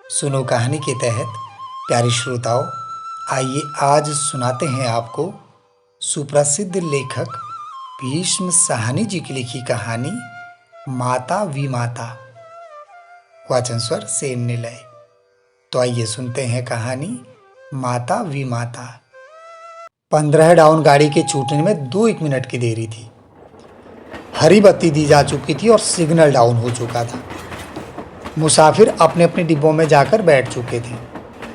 सुनो कहानी के तहत प्यारे श्रोताओं, आइए आज सुनाते हैं आपको सुप्रसिद्ध लेखक भीष्म साहनी जी की लिखी कहानी माता विमाता। वाचन स्वर सेन निलय। तो आइए सुनते हैं कहानी माता विमाता। 15 डाउन गाड़ी के छूटने में 2-1 मिनट की देरी थी। हरी बत्ती दी जा चुकी थी और सिग्नल डाउन हो चुका था। मुसाफिर अपने अपने डिब्बों में जाकर बैठ चुके थे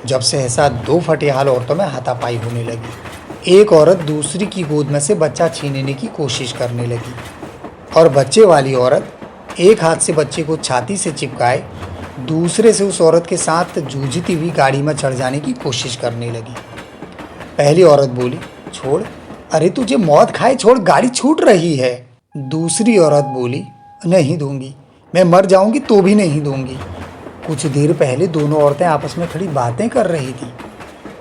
जब सहसा 2 फटेहाल औरतों में हाथापाई होने लगी। एक औरत दूसरी की गोद में से बच्चा छीनने की कोशिश करने लगी और बच्चे वाली औरत एक हाथ से बच्चे को छाती से चिपकाए दूसरे से उस औरत के साथ जूझती हुई गाड़ी में चढ़ जाने की कोशिश करने लगी। पहली औरत बोली, छोड़, अरे तुझे मौत खाए छोड़, गाड़ी छूट रही है। दूसरी औरत बोली, नहीं दूंगी, मैं मर जाऊंगी तो भी नहीं दूंगी। कुछ देर पहले दोनों औरतें आपस में खड़ी बातें कर रही थी,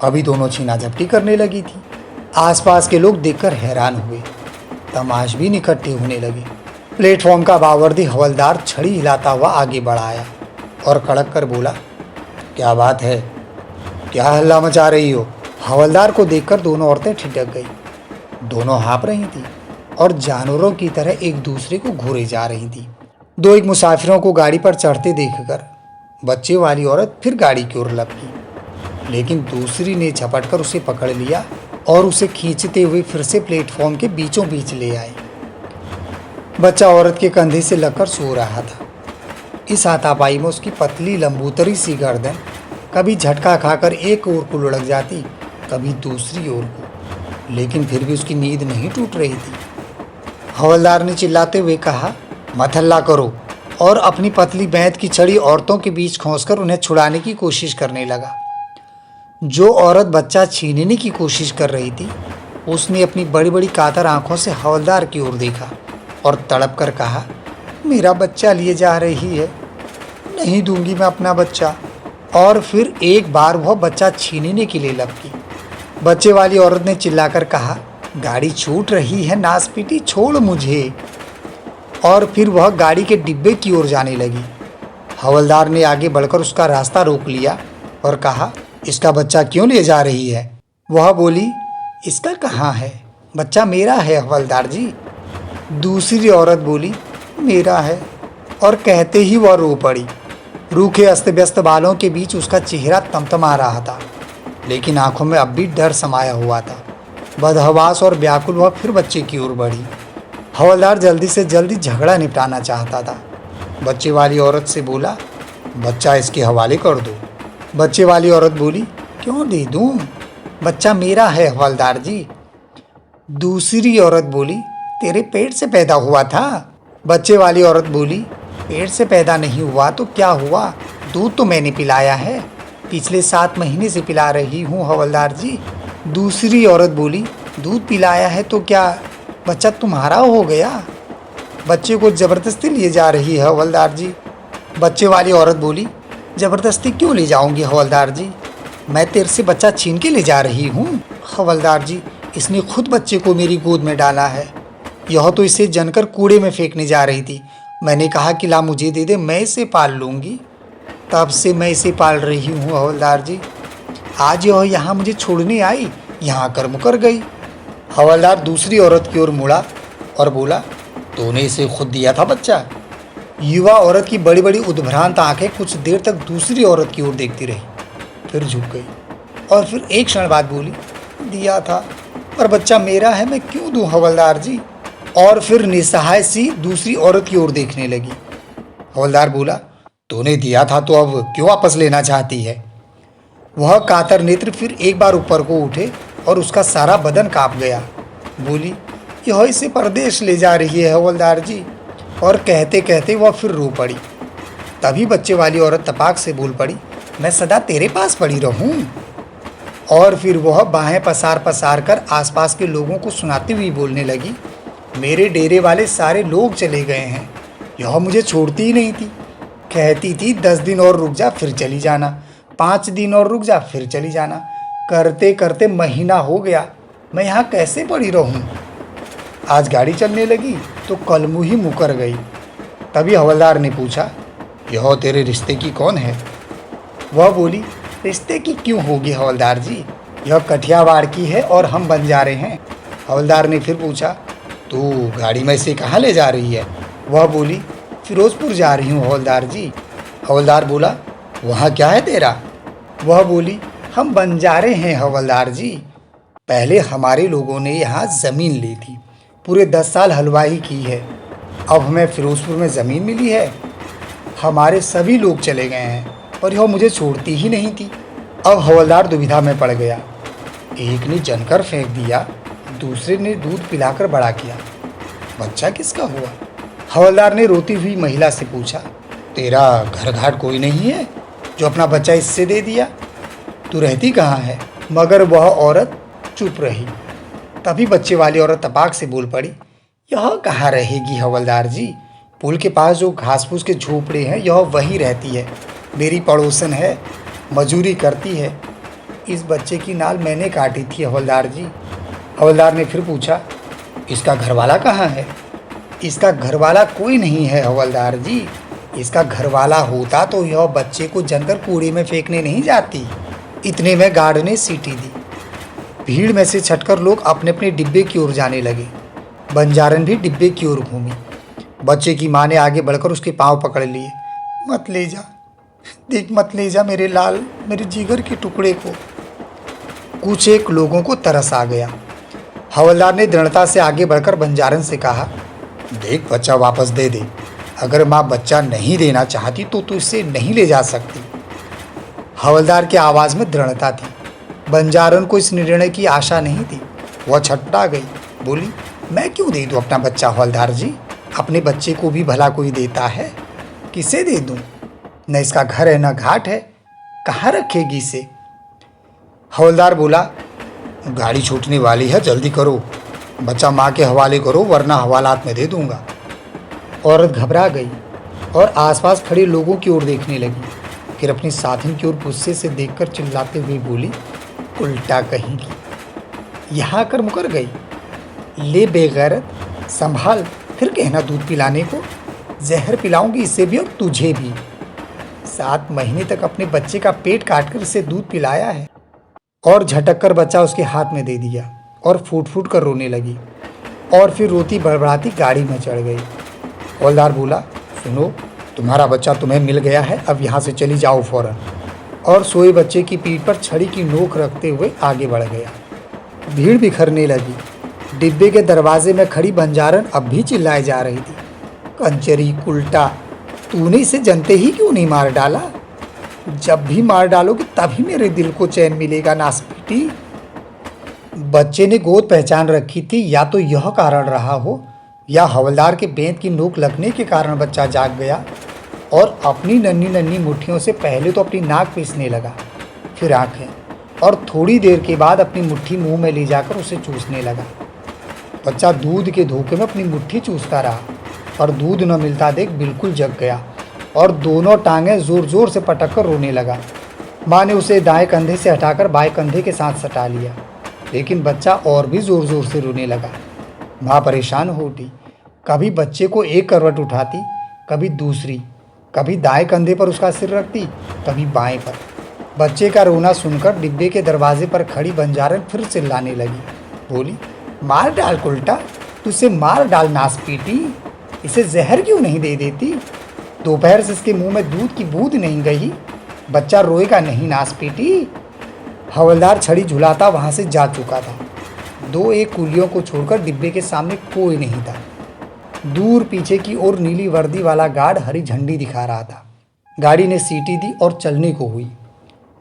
अभी दोनों छीना झपटी करने लगी थी। आसपास के लोग देखकर हैरान हुए। तमाशबीन इकट्ठे होने लगे। प्लेटफॉर्म का बावर्दी हवलदार छड़ी हिलाता हुआ आगे बढ़ाया और कड़क कर बोला, क्या बात है, क्या हल्ला मचा रही हो? हवलदार को देखकर दोनों औरतें ठिठक गई। दोनों हाँफ रही थी और जानवरों की तरह एक दूसरे को घूरे जा रही थी। 2-1 मुसाफिरों को गाड़ी पर चढ़ते देखकर बच्चे वाली औरत फिर गाड़ी की ओर लपकी, लेकिन दूसरी ने झपटकर उसे पकड़ लिया और उसे खींचते हुए फिर से प्लेटफॉर्म के बीचों बीच ले आई। बच्चा औरत के कंधे से लगकर सो रहा था। इस हाथापाई में उसकी पतली लंबूतरी सी गर्दन कभी झटका खाकर एक ओर को लुढ़क जाती, कभी दूसरी ओर को, लेकिन फिर भी उसकी नींद नहीं टूट रही थी। हवलदार ने चिल्लाते हुए कहा, मत हल्ला करो, और अपनी पतली बैंत की छड़ी औरतों के बीच खोंसकर उन्हें छुड़ाने की कोशिश करने लगा। जो औरत बच्चा छीनने की कोशिश कर रही थी उसने अपनी बड़ी बड़ी कातर आंखों से हवलदार की ओर देखा और तड़प कर कहा, मेरा बच्चा लिए जा रही है, नहीं दूंगी मैं अपना बच्चा। और फिर एक बार वह बच्चा छीनने के लिए लपकी। बच्चे वाली औरत ने चिल्लाकर कहा, गाड़ी छूट रही है नासपीटी, छोड़ मुझे। और फिर वह गाड़ी के डिब्बे की ओर जाने लगी। हवलदार ने आगे बढ़कर उसका रास्ता रोक लिया और कहा, इसका बच्चा क्यों ले जा रही है? वह बोली, इसका कहाँ है, बच्चा मेरा है हवलदार जी। दूसरी औरत बोली, मेरा है, और कहते ही वह रो पड़ी। रूखे अस्त व्यस्त बालों के बीच उसका चेहरा तमतमा रहा था, लेकिन आंखों में अब भी डर समाया हुआ था। बदहवास और व्याकुल वह फिर बच्चे की ओर बढ़ी। हवलदार जल्दी से जल्दी झगड़ा निपटाना चाहता था। बच्चे वाली औरत से बोला, बच्चा इसके हवाले कर दो। बच्चे वाली औरत बोली, क्यों दे दूं, बच्चा मेरा है हवलदार जी। दूसरी औरत बोली, तेरे पेट से पैदा हुआ था। बच्चे वाली औरत बोली, पेट से पैदा नहीं हुआ तो क्या हुआ, दूध तो मैंने पिलाया है, पिछले 7 महीने से पिला रही हूँ हवलदार जी। दूसरी औरत बोली, दूध पिलाया है तो क्या बच्चा तुम्हारा हो गया? बच्चे को जबरदस्ती लिए जा रही है हवलदार जी। बच्चे वाली औरत बोली, जबरदस्ती क्यों ले जाऊंगी हवलदार जी, मैं तेरे से बच्चा छीन के ले जा रही हूँ हवलदार जी। इसने खुद बच्चे को मेरी गोद में डाला है, यह तो इसे जनकर कूड़े में फेंकने जा रही थी। मैंने कहा कि ला मुझे दे दे, मैं इसे पाल लूँगी, तब से मैं इसे पाल रही हूँ हवलदार जी। आज यह यहाँ मुझे छोड़ने आई, यहाँ कर मुकर गई। हवलदार दूसरी औरत की ओर मुड़ा और बोला, तूने इसे खुद दिया था बच्चा? युवा औरत की बड़ी बड़ी उद्भ्रांत आंखें कुछ देर तक दूसरी औरत की ओर देखती रही, फिर झुक गई और फिर एक क्षण बाद बोली, दिया था, पर बच्चा मेरा है, मैं क्यों दूं हवलदार जी। और फिर निसहाय सी दूसरी औरत की ओर देखने लगी। हवलदार बोला, तूने दिया था तो अब क्यों वापस लेना चाहती है? वह कातर नेत्र फिर एक बार ऊपर को उठे और उसका सारा बदन कांप गया। बोली, यह इसे परदेश ले जा रही है हवलदार जी। और कहते कहते वह फिर रो पड़ी। तभी बच्चे वाली औरत तपाक से बोल पड़ी, मैं सदा तेरे पास पड़ी रहूं। और फिर वह बाहें पसार पसार कर आसपास के लोगों को सुनाती हुई बोलने लगी, मेरे डेरे वाले सारे लोग चले गए हैं, यह मुझे छोड़ती ही नहीं थी। कहती थी 10 दिन और रुक जा फिर चली जाना, 5 दिन और रुक जा फिर चली जाना, करते करते महीना हो गया, मैं यहाँ कैसे पड़ी रहूँ। आज गाड़ी चलने लगी तो कल मुँह ही मुकर गई। तभी हवलदार ने पूछा, यह तेरे रिश्ते की कौन है? वह बोली, रिश्ते की क्यों होगी हवलदार जी, यह कठियावाड़ की है और हम बंजारे हैं। हवलदार ने फिर पूछा, तू गाड़ी में से कहाँ ले जा रही है? वह बोली, फिरोजपुर जा रही हूँ हवलदार जी। हवलदार बोला, वहाँ क्या है तेरा? वह बोली, हम बंजारे हैं हवलदार जी। पहले हमारे लोगों ने यहाँ ज़मीन ली थी, पूरे 10 साल हलवाई की है। अब हमें फिरोजपुर में ज़मीन मिली है, हमारे सभी लोग चले गए हैं और यह मुझे छोड़ती ही नहीं थी। अब हवलदार दुविधा में पड़ गया। एक ने जनकर फेंक दिया, दूसरे ने दूध पिलाकर बड़ा किया, बच्चा किसका हुआ? हवलदार ने रोती हुई महिला से पूछा, तेरा घर घाट कोई नहीं है जो अपना बच्चा इससे दे दिया? तू रहती कहाँ है? मगर वह औरत चुप रही। तभी बच्चे वाली औरत तपाक से बोल पड़ी, यह कहाँ रहेगी हवलदार जी, पुल के पास जो घास फूस के झोपड़े हैं यह वहीं रहती है, मेरी पड़ोसन है, मजूरी करती है। इस बच्चे की नाल मैंने काटी थी हवलदार जी। हवलदार ने फिर पूछा, इसका घरवाला कहाँ है? इसका घरवाला कोई नहीं है हवलदार जी, इसका घरवाला होता तो यह बच्चे को जनकर कूड़े में फेंकने नहीं जाती। इतने में गार्ड ने सीटी दी। भीड़ में से छटकर लोग अपने अपने डिब्बे की ओर जाने लगे। बंजारन भी डिब्बे की ओर घूमी। बच्चे की माँ ने आगे बढ़कर उसके पांव पकड़ लिए। मत ले जा, देख मत ले जा मेरे लाल, मेरे जिगर के टुकड़े को। कुछ एक लोगों को तरस आ गया। हवलदार ने दृढ़ता से आगे बढ़कर बंजारन से कहा, देख बच्चा वापस दे दे, अगर माँ बच्चा नहीं देना चाहती तो तू इसे नहीं ले जा सकती। हवलदार की आवाज़ में दृढ़ता थी। बंजारन को इस निर्णय की आशा नहीं थी। वह छटपटा गई, बोली, मैं क्यों दे दूँ अपना बच्चा हवलदार जी? अपने बच्चे को भी भला कोई देता है? किसे दे दूँ? न इसका घर है न घाट है, कहाँ रखेगी इसे? हवलदार बोला, गाड़ी छूटने वाली है, जल्दी करो, बच्चा माँ के हवाले करो वरना हवालात में दे दूंगा। औरत घबरा गई और आसपास खड़े लोगों की ओर देखने लगी। फिर अपनी साथिन की ओर गुस्से से देखकर चिल्लाते हुए बोली, उल्टा कहेंगी, यहाँ आकर मुकर गई। ले बेगैरत, संभाल, फिर कहना दूध पिलाने को, जहर पिलाऊंगी इसे भी और तुझे भी। 7 महीने तक अपने बच्चे का पेट काटकर इसे दूध पिलाया है। और झटक कर बच्चा उसके हाथ में दे दिया और फूट फूट कर रोने लगी और फिर रोती बड़बड़ाती गाड़ी में चढ़ गई। हवलदार बोला, सुनो, तुम्हारा बच्चा तुम्हें मिल गया है, अब यहाँ से चली जाओ फौरन। और सोए बच्चे की पीठ पर छड़ी की नोक रखते हुए आगे बढ़ गया। भीड़ बिखरने लगी। डिब्बे के दरवाजे में खड़ी बंजारन अब भी चिल्लाए जा रही थी, कंचरी उल्टा, तूने इसे जनते ही क्यों नहीं मार डाला? जब भी मार डालोगे तभी मेरे दिल को चैन मिलेगा नासपीटी। बच्चे ने गोद पहचान रखी थी, या तो यह कारण रहा हो या हवलदार के बेंत की नोक लगने के कारण बच्चा जाग गया और अपनी नन्ही नन्ही मुट्ठियों से पहले तो अपनी नाक पीसने लगा, फिर आंखें, और थोड़ी देर के बाद अपनी मुट्ठी मुंह में ले जाकर उसे चूसने लगा। बच्चा दूध के धोखे में अपनी मुट्ठी चूसता रहा और दूध न मिलता देख बिल्कुल जग गया और दोनों टांगें जोर जोर से पटक कर रोने लगा। माँ ने उसे दाएं कंधे से हटाकर बाएं कंधे के साथ सटा लिया, लेकिन बच्चा और भी जोर जोर से रोने लगा। माँ परेशान हो उठी, कभी बच्चे को एक करवट उठाती, कभी दूसरी, कभी दाएं कंधे पर उसका सिर रखती, कभी बाएं पर। बच्चे का रोना सुनकर डिब्बे के दरवाजे पर खड़ी बंजारन फिर चिल्लाने लगी, बोली, मार डाल उल्टा, तू इसे मार डाल नासपीटी, इसे जहर क्यों नहीं दे देती? दोपहर से इसके मुंह में दूध की बूंद नहीं गई, बच्चा रोएगा नहीं नासपीटी। हवलदार छड़ी झुलाता वहां से जा चुका था। 2-1 कुलियों को छोड़कर डिब्बे के सामने कोई नहीं था। दूर पीछे की ओर नीली वर्दी वाला गार्ड हरी झंडी दिखा रहा था। गाड़ी ने सीटी दी और चलने को हुई।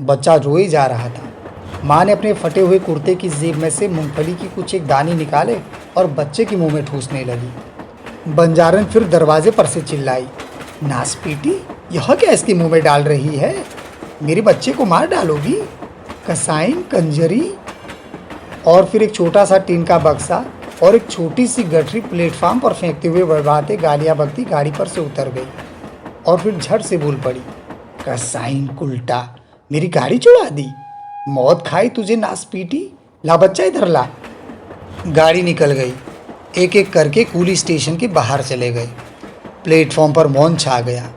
बच्चा रोए जा रहा था। माँ ने अपने फटे हुए कुर्ते की जेब में से मूंगफली की कुछ एक दाने निकाले और बच्चे के मुंह में ठूसने लगी। बंजारन फिर दरवाजे पर से चिल्लाई, नासपीटी, यह क्या इसके मुंह में डाल रही है? मेरे बच्चे को मार डालोगी? कसाईन, कंजरी। और फिर एक छोटा सा टीन का बक्सा और एक छोटी सी गठरी प्लेटफार्म पर फेंकते हुए बड़बड़ाते गालियाँ बकती गाड़ी पर से उतर गई और फिर झट से बोल पड़ी, कसाईन उल्टा, मेरी गाड़ी चुरा दी, मौत खाई तुझे नासपीटी, ला बच्चा इधर ला। गाड़ी निकल गई। एक एक करके कूली स्टेशन के बाहर चले गए। प्लेटफॉर्म पर मौन छा गया।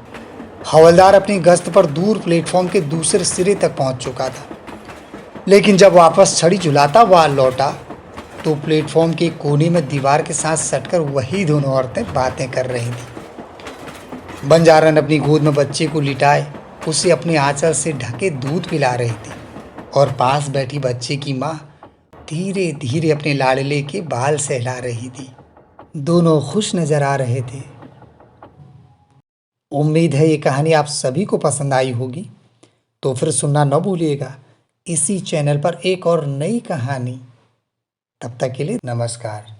हवलदार अपनी गश्त पर दूर प्लेटफॉर्म के दूसरे सिरे तक पहुंच चुका था, लेकिन जब वापस छड़ी झुलाता हुआ लौटा तो प्लेटफॉर्म के कोने में दीवार के साथ सटकर वही दोनों औरतें बातें कर रही थी। बंजारन अपनी गोद में बच्चे को लिटाए उसे अपने आंचल से ढके दूध पिला रही थी और पास बैठी बच्चे की माँ धीरे धीरे अपने लाडले के बाल सहला रही थी। दोनों खुश नजर आ रहे थे। उम्मीद है ये कहानी आप सभी को पसंद आई होगी, तो फिर सुनना न भूलिएगा इसी चैनल पर एक और नई कहानी। तब तक के लिए नमस्कार।